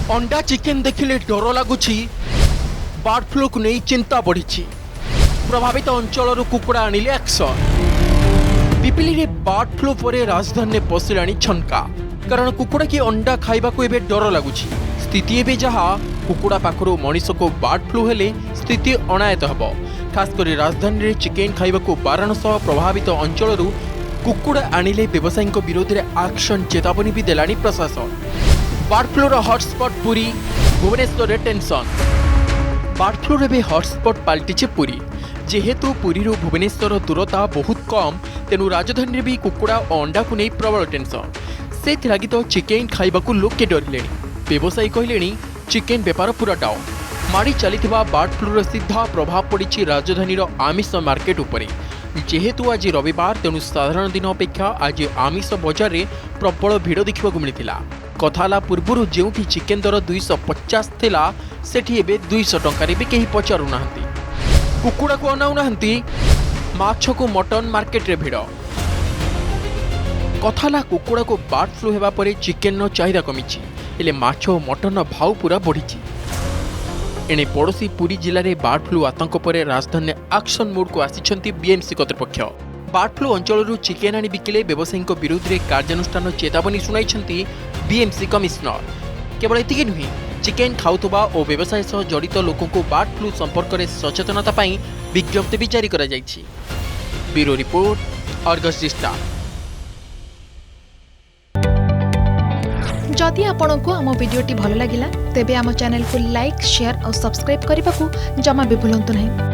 अंडा चिकेन देखिले डर लगुच बर्ड फ्लू को नहीं चिंता बढ़ी। प्रभावित अंचल कुकुड़ा आनिले एक्शन। पिपिली रे बर्ड फ्लू पर राजधानी पशिलाणी छनका कारण कुकुड़ा की अंडा खाइबा को एबे डर लगुच। स्थिति एबे जहा कुकुड़ा पाखरु मनीष को बर्ड फ्लू हेले स्थिति अनायत हब। खासकर राजधानी रे चिकेन खाइबा को बारण सह प्रभावित अंचल कुकुड़ा आनिले व्यवसायी विरोध में एक्शन चेतावनी भी देलानी प्रशासन। बर्ड फ्लूर हॉटस्पॉट पुरी भुवनेश्वर रे टेंशन। बर्ड फ्लूर भी हॉटस्पॉट पलटिचे पुरी। जेहेतु पुरी भुवनेश्वर दूरता बहुत कम तेणु राजधानी भी कुकुड़ा और अंडा को नहीं प्रबल टेंशन। से लगी तो चिकेन खाइबा को लोके डरिले। व्यवसायी कहले चिकेन बेपार पूरा डाउन। माड़ी चली बर्ड फ्लूर सीधा प्रभाव पड़ी राजधानी आमिष मार्केट उपरे। जेहेतु आज रविवार तेणु साधारण दिन अपेक्षा आज आमिष बजार में प्रबल भिड़ देखा मिलता। कथा पूर्व जो चिकेन दर 250 थिला सेठी एबे 200 टंकार भी कहीं पचारू ना। कुकुड़ा को अनाऊ ना माछ को मटन मार्केट रे भिड़। कथा कुकुड़ा को बर्ड फ्लू हेबा परे चिकेन चाहिदा कमी हेले माछ और मटन भाव पूरा बढ़ी। एणे पड़ोशी पुरी जिले में बर्ड फ्लू आतंक पर राजधानी एक्शन मोड को आसी बीएमसी कर्तृपक्ष। बर्ड फ्लू अंचल चिकेन आनी बिकिले व्यवसायी विरोध में कार्यानुष्ठान चेतावनी शुणाई बीएमसी कमिश्नर। केवल एतिकी नुहे चिकेन खाउथुबा और व्यवसाय सह जड़ित लोकों को बर्ड फ्लू संपर्क में सचेतनता पाई विज्ञप्ति भी जारी करा जायछि। Bureau report Argus digital. जदि आपंक आम भिडी भल लगा तेब आम चैनल को लाइक शेयर और सब्सक्राइब करने को जमा भी भूलु नहीं।